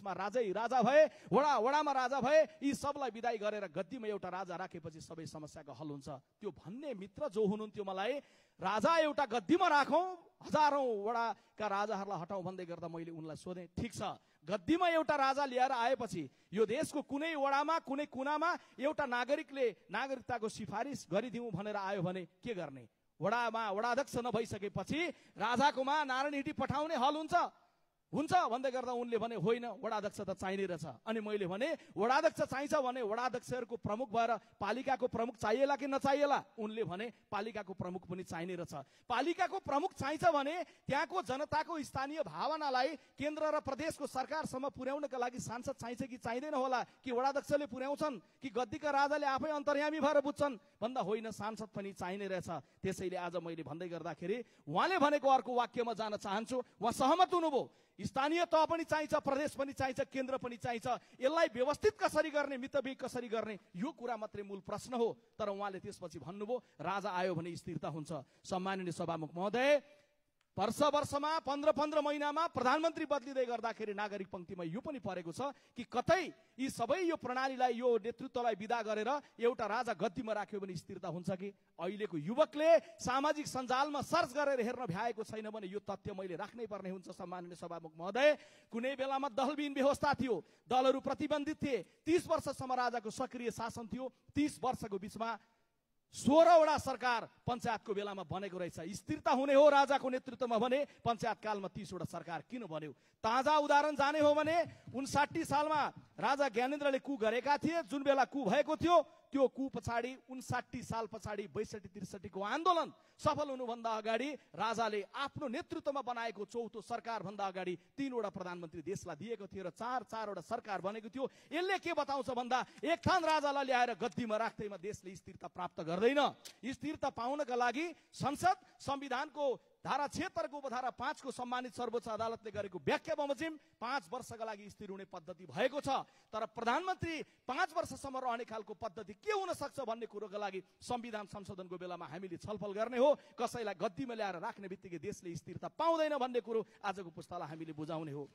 राजा भए, वडामा राजा भए, यी सबलाई विदाई गरेर गद्दीमा एउटा राजा राखेपछि सबै समस्याको हल हुन्छ। त्यो भन्ने मित्र जो हुनुहुन्थ्यो मलाई, राजा एउटा गद्दीमा राखौँ, हजारौं वडाका राजाहरूलाई हटाउँ भन्दै गर्दा मैले उनलाई सोधेँ, ठिक छ, गद्दीमा एउटा राजा ल्याएर आएपछि यो देशको कुनै वडामा कुनै कुनामा एउटा नागरिकले नागरिकताको सिफारिस गरिदिउँ भनेर आयो भने के गर्ने? वडामा वडाध्यक्ष नभइसकेपछि राजाकोमा नारायण हिटी पठाउने हल हुन्छ भन्दै गर्दा उनले भने होइन, वडाध्यक्ष त चाहिने रहेछ। अनि मैले भने वडाध्यक्ष चाहिन्छ भने वडाध्यक्षहरूको प्रमुख भएर पालिकाको प्रमुख चाहिएला कि नचाहिएला? उनले भने पालिकाको प्रमुख पनि चाहिने रहेछ। पालिकाको प्रमुख चाहिन्छ भने त्यहाँको जनताको स्थानीय भावनालाई केन्द्र र प्रदेशको सरकारसम्म पुर्याउनका लागि सांसद चाहिन्छ कि चाहिँदैन होला? कि वडाध्यक्षले पुर्याउँछन् कि गद्दीका राजाले आफै अन्तर्यामी भएर बुझ्छन्? भन्दा होइन, सांसद पनि चाहिने रहेछ। त्यसैले आज मैले भन्दै गर्दाखेरि उहाँले भनेको अर्को वाक्यमा जान चाहन्छु। उहाँ सहमत हुनुभयो, स्थानीय तह पनि चाहिन्छ, प्रदेश पनि चाहिन्छ, केन्द्र पनि चाहिन्छ। यसलाई व्यवस्थित कसरी गर्ने, मितव्ययी कसरी गर्ने, यो कुरा मात्रै मूल प्रश्न हो। तर उहाँले त्यसपछि भन्नुभयो राजा आयो भने स्थिरता हुन्छ। सम्माननीय सभामुख महोदय, वर्षमा 15 महिनामा प्रधानमन्त्री बदलिँदै गर्दाखेरि नागरिक पंक्तिमा यो पनि परेको छ कि कतै यी सबै यो प्रणालीलाई, यो नेतृत्वलाई विदा गरेर एउटा राजा गद्दीमा राख्यो भने स्थिरता हुन्छ कि? अहिलेको युवकले सामाजिक सञ्जालमा सर्च गरेर हेर्न भ्याएको छैन भने यो तथ्य मैले राख्नै पर्ने हुन्छ। सम्माननीय सभामुख महोदय, कुनै बेलामा दलविहीन व्यवस्था थियो, दलहरू प्रतिबन्धित थिए, 30 वर्षसम्म राजाको सक्रिय शासन थियो। 30 वर्षको बीचमा 16 वटा सरकार पञ्चायतको बेलामा बनेको रहेछ। स्थिरता हुने हो राजाको नेतृत्वमा भने पञ्चायत कालमा 30 वटा सरकार किन बन्यो? ताजा उदाहरण जाने हो भने 59 सालमा राजा ज्ञानेन्द्रले कु गरेका थिए। जुन बेला कु भएको थियो त्यो कु पछाडि 59 साल पछाडि 62-63 को आन्दोलन सफल हुनुभन्दा अगाडि राजाले आफ्नो नेतृत्वमा बनाएको चौथो सरकार भन्दा अगाडि 3 वटा प्रधानमन्त्री देशलाई दिएको थियो र 4 वटा सरकार बनेको थियो। यसले के बताउँछ भन्दा एक थान राजालाई ल्याएर गद्दीमा राख्दैमा देशले स्थिरता प्राप्त गर्दैन। स्थिरता पाउनका लागि संसद संविधानको धारा 76 को उपधारा 5 को सम्मानित सर्वोच्च अदालतले गरेको व्याख्या बमोजिम 5 वर्षका लागि स्थिर हुने पद्धति भएको छ। तर प्रधानमन्त्री 5 वर्षसम्म रहने खालको पद्धति के हुन सक्छ भन्ने कुरोका लागि संविधान संशोधनको बेलामा हामीले छलफल गर्ने हो। कसैलाई गद्दीमा ल्याएर राख्ने बित्तिकै देशले स्थिरता पाउँदैन भन्ने कुरो आजको पुस्तालाई हामीले बुझाउने हो।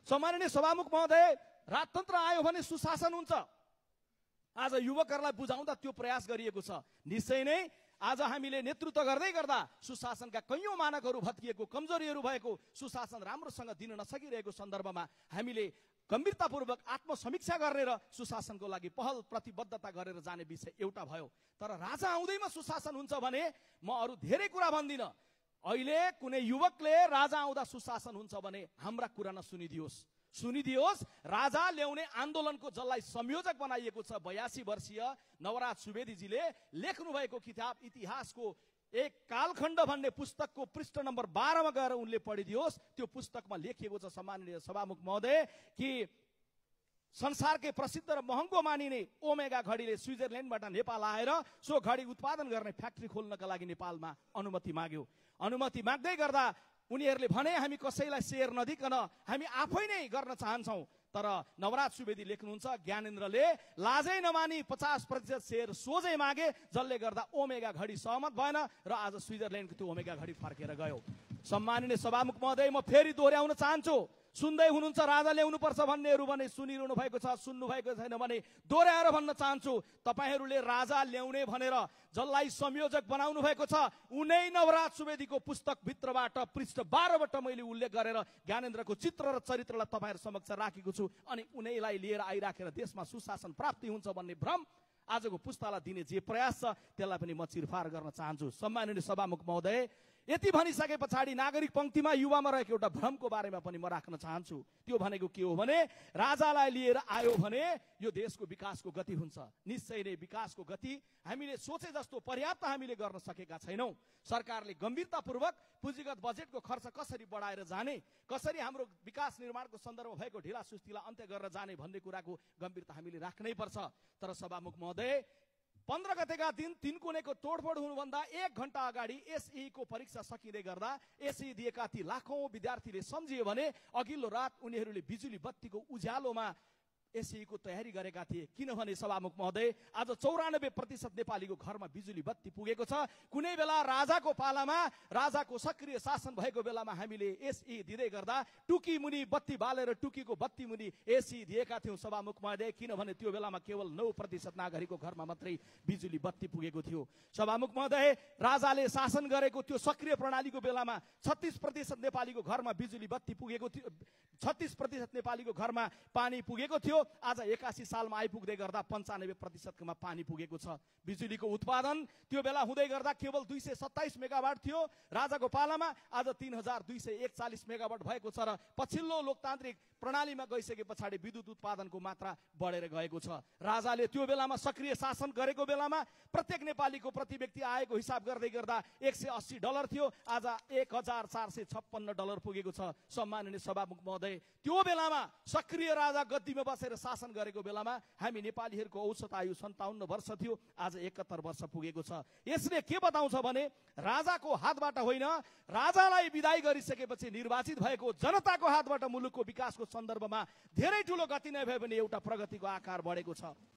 सम्माननीय सभामुख महोदय, राजतन्त्र आयो भने सुशासन हुन्छ। आज युवकहरूलाई बुझाउँदा त्यो प्रयास गरिएको छ। निश्चय नै आज हामीले नेतृत्व गर्दै गर्दा सुशासनका कैयौं मानकहरू भत्किएको, कमजोरीहरू भएको, सुशासन राम्रोसँग दिन नसकिरहेको सन्दर्भमा हामीले गम्भीरतापूर्वक आत्मसमीक्षा गर्ने र सुशासनको लागि पहल प्रतिबद्धता गरेर जाने विषय एउटा भयो। तर राजा आउँदैमा सुशासन हुन्छ भने म अरू धेरै कुरा भन्दिनँ। अहिले कुनै युवकले राजा आउँदा सुशासन हुन्छ भने हाम्रा कुरा सुनिदियोस्। राजा ल्याउने आन्दोलनको जसलाई संयोजक बनाइएको छ 82 वर्षीय नवराज सुवेदीजीले लेख्नु भएको किताब इतिहासको एक कालखण्ड भन्ने पुस्तकको पृष्ठ नम्बर 12 मा गएर उनले पढिदियोस्। त्यो पुस्तकमा लेखिएको छ सम्माननीय सभामुख महोदय कि संसारकै प्रसिद्ध र महँगो मानिने ओमेगा घडीले स्विजरल्यान्डबाट नेपाल आएर सो घडी उत्पादन गर्ने फ्याक्ट्री खोल्नका लागि नेपालमा अनुमति माग्यो। अनुमति माग्दै गर्दा उनीहरूले भने हामी कसैलाई शेयर नदिकन हामी आफै नै गर्न चाहन्छौं। तर नवराज सुवेदी लेख्नुहुन्छ ज्ञानेन्द्रले लाजै नमानी 50% शेयर सोझै मागे, जसले गर्दा ओमेगा घडी सहमत भएन र आज स्विजरल्यान्डको त्यो ओमेगा घडी फर्केर गयो। सम्माननीय सभामुख महोदय, म फेरि दोहोर्याउन चाहन्छु, सुन्दै हुनुहुन्छ राजा ल्याउनु पर्छ भन्नेहरू भने सुनिरहनु भएको छ, सुन्नु भएको छैन भने दोहोर्याएर भन्न चाहन्छु, तपाईहरूले राजा ल्याउने भनेर जसलाई संयोजक बनाउनु भएको छ उनै नवराज सुवेदीको पुस्तक भित्रबाट पृष्ठ 12 बाट मैले उल्लेख गरेर ज्ञानेन्द्रको चित्र र चरित्रलाई तपाईहरु समक्ष राखेको छु। अनि उनैलाई लिएर आइराखेर देशमा सुशासन प्राप्ति हुन्छ भन्ने भ्रम आजको पुस्तालाई दिने जे प्रयास छ त्यसलाई पनि म चिरफार गर्न चाहन्छु। सम्माननीय सभामुख महोदय, यति भनिसके पछाडि नागरिक पंक्तिमा युवामा रहेको एउटा भ्रमको बारेमा पनि म राख्न चाहन्छु। त्यो भनेको के हो भने राजालाई लिएर आयो भने यो देशको विकासको गति हुन्छ। निश्चय नै विकासको गति हामीले सोचे जस्तो पर्याप्त हामीले गर्न सकेका छैनौं। सरकारले गम्भीरतापूर्वक पुँजीगत बजेटको खर्च कसरी बढाएर जाने, कसरी हाम्रो विकास निर्माणको सन्दर्भमा भएको ढिला सुस्तीलाई अन्त्य गरेर जाने भन्ने कुराको गम्भीरता हामीले राख्नै पर्छ। तर सभामुख महोदय, 15 गतेका दिन तिनकुनेको तोडफोड हुनुभन्दा 1 घण्टा अगाडि एसई को परीक्षा सकिँदै गर्दा एसई दिएका ती लाखौं विद्यार्थीले सम्झियो भने अघिल्लो रात उनीहरूले बिजुली बत्तीको उज्यालोमा एसईको तयारी गरेका थिए। किनभने सभामुख महोदय, आज 94% नेपालीको घरमा बिजुली बत्ती पुगेको छ। कुनै बेला राजाको पालामा, राजाको सक्रिय शासन भएको बेलामा हामीले एसई दिँदै गर्दा टुकी मुनि बत्ती बालेर टुकीको बत्ती मुनि एसई दिएका थियौँ सभामुख महोदय। किनभने त्यो बेलामा केवल 9% नागरिकको घरमा मात्रै बिजुली बत्ती पुगेको थियो। सभामुख महोदय, राजाले शासन गरेको त्यो सक्रिय प्रणालीको बेलामा 36% नेपालीको घरमा बिजुली बत्ती पुगेको थियो, 36% नेपालीको घरमा पानी पुगेको थियो। आज 81 सालमा आइपुग्दै गर्दा 95%मा पानी पुगेको छ। बिजुलीको उत्पादन त्यो बेला हुँदै गर्दा केवल 227 मेगावाट थियो राजाको पालामा, आज 3241 मेगावाट भएको छ र पछिल्लो लोकतान्त्रिक प्रणालीमा गइसके पछाडि विद्युत उत्पादनको मात्रा बढेर गएको छ। राजाले त्यो बेलामा सक्रिय शासन गरेको बेलामा प्रत्येक नेपालीको प्रति व्यक्ति आएको हिसाब गर्दै गर्दा $180 थियो, आज $1456 पुगेको छ। सम्माननीय सभामुख महोदय, त्यो बेलामा सक्रिय राजा गद्दीमा बसेर शासन गरेको बेलामा हामी नेपालीहरूको औसत आयु 57 वर्ष थियो, आज 71 वर्ष पुगेको छ। यसले के बताउँछ भने राजाको हातबाट होइन, राजालाई विदाई गरिसकेपछि निर्वाचित भएको जनताको हातबाट मुलुकको विकासको सन्दर्भमा धेरै ठुलो गति नै भए पनि एउटा प्रगतिको आकार बढेको छ।